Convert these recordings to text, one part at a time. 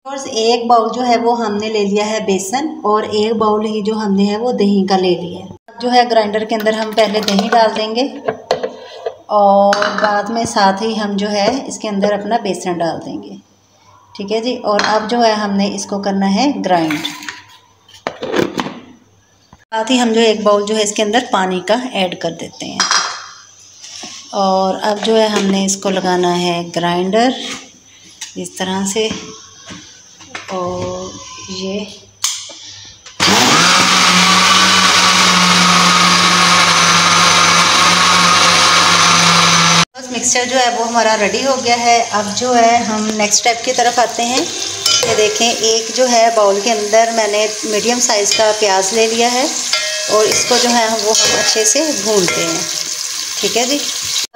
और एक बाउल जो है वो हमने ले लिया है बेसन और एक बाउल ही जो हमने है वो दही का ले लिया है। जो है ग्राइंडर के अंदर हम पहले दही डाल देंगे और बाद में साथ ही हम जो है इसके अंदर अपना बेसन डाल देंगे। ठीक है जी। और अब जो है हमने इसको करना है ग्राइंड। साथ ही हम जो एक बाउल जो है इसके अंदर पानी का ऐड कर देते हैं और अब जो है हमने इसको लगाना है ग्राइंडर इस तरह से। और ये बस मिक्सचर जो है वो हमारा रेडी हो गया है। अब जो है हम नेक्स्ट स्टेप की तरफ आते हैं। ये देखें, एक जो है बाउल के अंदर मैंने मीडियम साइज़ का प्याज ले लिया है और इसको जो है वो हम अच्छे से भूनते हैं। ठीक है जी।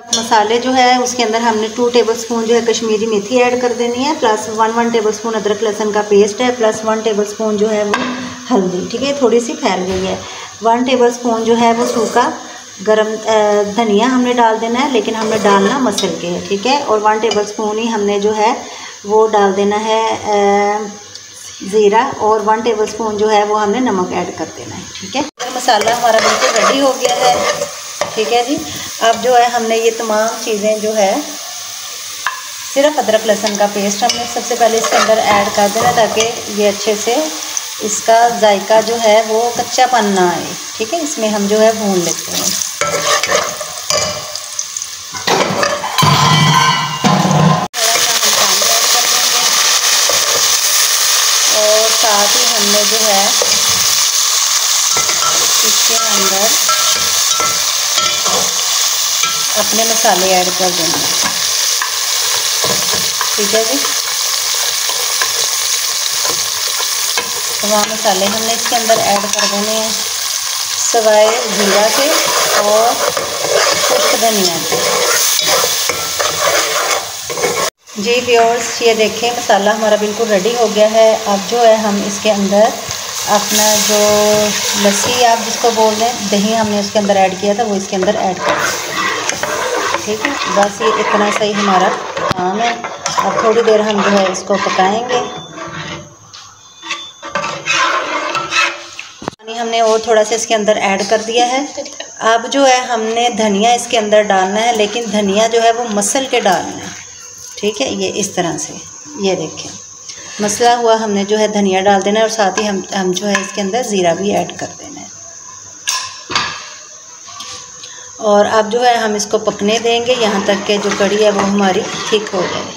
मसाले जो है उसके अंदर हमने 2 टेबलस्पून जो है कश्मीरी मेथी ऐड कर देनी है, प्लस 1 टेबलस्पून अदरक लहसुन का पेस्ट है, प्लस 1 टेबलस्पून जो है वो हल्दी। ठीक है, थोड़ी सी फैल गई है। 1 टेबलस्पून जो है वो सूखा गरम धनिया हमने डाल देना है, लेकिन हमने डालना मसल के है। ठीक है। और 1 टेबलस्पून ही हमने जो है वो डाल देना है ज़ीरा और 1 टेबलस्पून जो है वो हमने नमक ऐड कर देना है। ठीक है। मसाला हमारा बिल्कुल रेडी हो गया है। ठीक है जी। अब जो है हमने ये तमाम चीज़ें जो है सिर्फ अदरक लहसुन का पेस्ट हमने सबसे पहले इसके अंदर ऐड कर देना ताकि ये अच्छे से इसका जायका जो है वो कच्चापन ना आए। ठीक है। इसमें हम जो है भून लेते हैं। और साथ ही हमने जो है इसके अंदर अपने मसाले ऐड कर देंगे। ठीक है जी। तमाम मसाले हमने इसके अंदर ऐड कर देने हैं सवाए जीरा के और खुश्क धनिया के। जी व्यूअर्स, ये देखें मसाला हमारा बिल्कुल रेडी हो गया है। अब जो है हम इसके अंदर अपना जो लस्सी आप जिसको बोल रहे हैं, दही हमने उसके अंदर ऐड किया था वो इसके अंदर ऐड कर दें। ठीक है। बस ये इतना सही हमारा काम है। अब थोड़ी देर हम जो है इसको पकाएंगे। पानी हमने और थोड़ा सा इसके अंदर ऐड कर दिया है। अब जो है हमने धनिया इसके अंदर डालना है, लेकिन धनिया जो है वो मसल के डालना है। ठीक है। ये इस तरह से ये देखें मसला हुआ हमने जो है धनिया डाल देना है और साथ ही हम जो है इसके अंदर ज़ीरा भी ऐड कर देना है। और अब जो है हम इसको पकने देंगे यहाँ तक कि जो कड़ी है वो हमारी थिक हो जाए।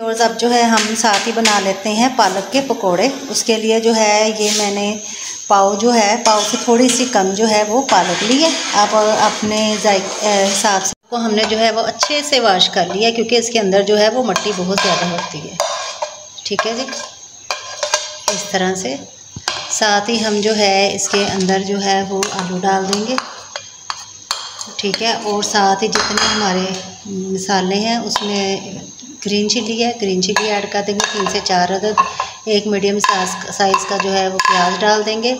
और अब जो है हम साथ ही बना लेते हैं पालक के पकोड़े। उसके लिए जो है ये मैंने पाव जो है पाव से थोड़ी सी कम जो है वो पालक ली है। आप अपने हिसाब से को हमने जो है वो अच्छे से वॉश कर लिया, क्योंकि इसके अंदर जो है वो मिट्टी बहुत ज़्यादा होती है। ठीक है जी। इस तरह से साथ ही हम जो है इसके अंदर जो है वो आलू डाल देंगे। ठीक है। और साथ ही जितने हमारे मसाले हैं उसमें ग्रीन चिली है, ग्रीन चिली ऐड कर देंगे 3 से 4 अदद। एक मीडियम साइज़ का जो है वो प्याज डाल देंगे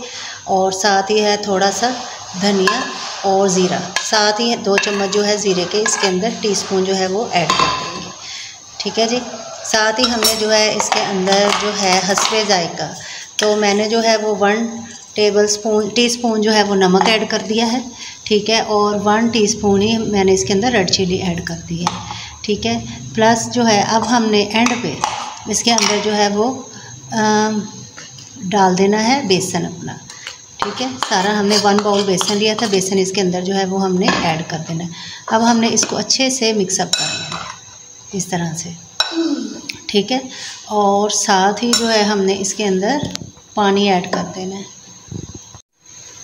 और साथ ही है थोड़ा सा धनिया और ज़ीरा। साथ ही 2 चम्मच जो है ज़ीरे के इसके अंदर टीस्पून जो है वो ऐड कर देंगे। ठीक है जी। साथ ही हमने जो है इसके अंदर जो है हस्बे जायका, तो मैंने जो है वो 1 टीस्पून जो है वो नमक ऐड कर दिया है। ठीक है। और 1 टीस्पून ही मैंने इसके अंदर रेड चिली ऐड कर दी है। ठीक है। प्लस जो है अब हमने एंड पे इसके अंदर जो है वो डाल देना है बेसन अपना। ठीक है। सारा हमने 1 बाउल बेसन लिया था, बेसन इसके अंदर जो है वो हमने ऐड कर देना है। अब हमने इसको अच्छे से मिक्सअप कर लेना है इस तरह से। ठीक है। और साथ ही जो है हमने इसके अंदर पानी ऐड कर देना है।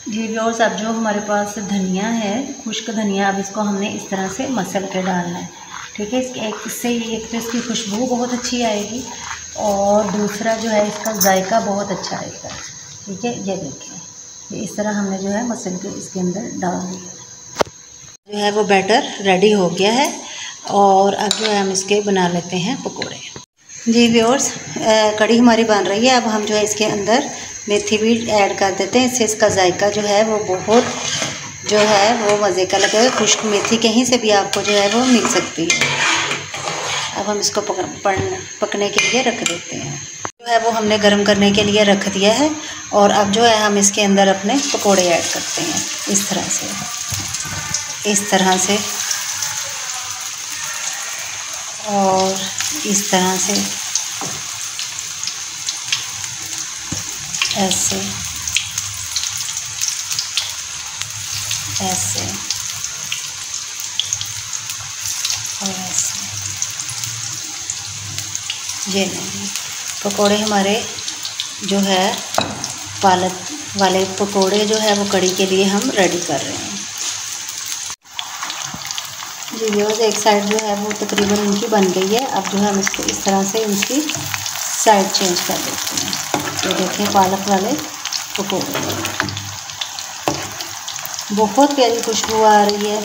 जी व्यूअर्स, अब जो हमारे पास धनिया है, खुश्क धनिया, अब इसको हमने इस तरह से मसल के डालना है। ठीक है। इससे एक तो इसकी खुशबू बहुत अच्छी आएगी और दूसरा जो है इसका जायका बहुत अच्छा आएगा। ठीक है। ये देखिए इस तरह हमने जो है मसल के इसके अंदर डाल दिया। जो है वो बैटर रेडी हो गया है और अब जो है हम इसके बना लेते हैं पकोड़े। जी व्यूअर्स, कड़ी हमारी बन रही है। अब हम जो है इसके अंदर मेथी भी ऐड कर देते हैं। इससे इसका जायका जो है वो बहुत जो है वो मज़े का लगेगा। खुश्क मेथी कहीं से भी आपको जो है वो मिल सकती है। अब हम इसको पकने के लिए रख देते हैं। जो है वो हमने गर्म करने के लिए रख दिया है और अब जो है हम इसके अंदर अपने पकोड़े ऐड करते हैं इस तरह से और इस तरह से ऐसे और ऐसे। ये नहीं, पकोड़े हमारे जो है पालक वाले पकोड़े जो है वो कड़ी के लिए हम रेडी कर रहे हैं। जी व्यूअर्स, एक साइड जो है वो तकरीबन इनकी बन गई है। अब जो है हम इसको इस तरह से इसकी साइड चेंज कर देते हैं। ये देखें पालक वाले पकोड़े, बहुत प्यारी खुशबू आ रही है।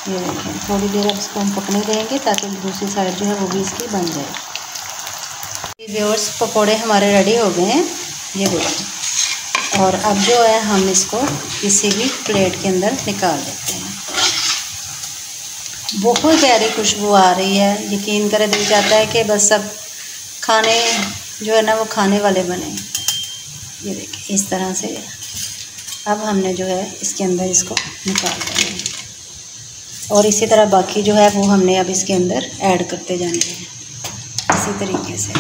ये देखें, थोड़ी देर अब इसको हम पकने देंगे ताकि दूसरी साइड जो है वो भी इसकी बन जाए। व्यूअर्स, पकोड़े हमारे रेडी हो गए हैं, ये देखें। और अब जो है हम इसको किसी भी प्लेट के अंदर निकाल लेते हैं। बहुत प्यारी खुशबू आ रही है, यकीन करें दिल चाहता है कि बस सब खाने जो है ना वो खाने वाले बने। ये देखिए इस तरह से अब हमने जो है इसके अंदर इसको निकाल देना है और इसी तरह बाकी जो है वो हमने अब इसके अंदर ऐड करते जाने हैं इसी तरीके से।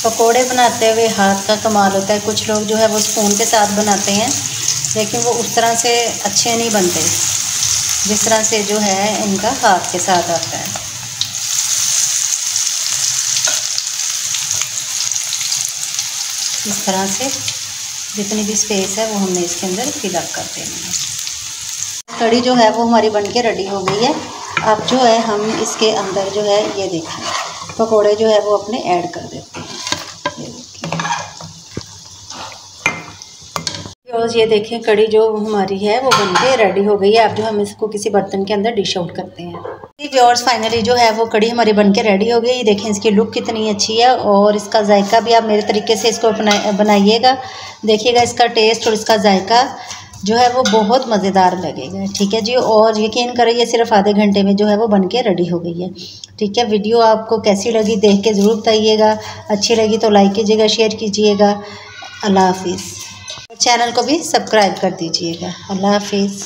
पकोड़े बनाते हुए हाथ का कमाल होता है। कुछ लोग जो है वो स्पून के साथ बनाते हैं, लेकिन वो उस तरह से अच्छे नहीं बनते जिस तरह से जो है इनका हाथ के साथ आता है। इस तरह से जितनी भी स्पेस है वो हमने इसके अंदर फिल अप कर देना है। कड़ी जो है वो हमारी बनके रेडी हो गई है। अब जो है हम इसके अंदर जो है ये देखें पकोड़े जो है वो अपने ऐड कर देते हैं। ये देखें कड़ी जो हमारी है वो बनके रेडी हो गई है। अब जो हम इसको किसी बर्तन के अंदर डिश आउट करते हैं। व्यूअर्स, फाइनली जो है वो कड़ी हमारी बनके रेडी हो गई। देखें इसकी लुक कितनी अच्छी है और इसका जायका भी आप मेरे तरीके से इसको बनाइएगा, देखिएगा इसका टेस्ट और इसका जायका जो है वो बहुत मज़ेदार लगेगा। ठीक है जी, और यकीन करिए सिर्फ आधे घंटे में जो है वो बनके रेडी हो गई है। ठीक है, वीडियो आपको कैसी लगी देख के ज़रूर बताइएगा। अच्छी लगी तो लाइक कीजिएगा, शेयर कीजिएगा। अल्लाह हाफिज़। चैनल को भी सब्सक्राइब कर दीजिएगा। अल्लाह हाफिज़।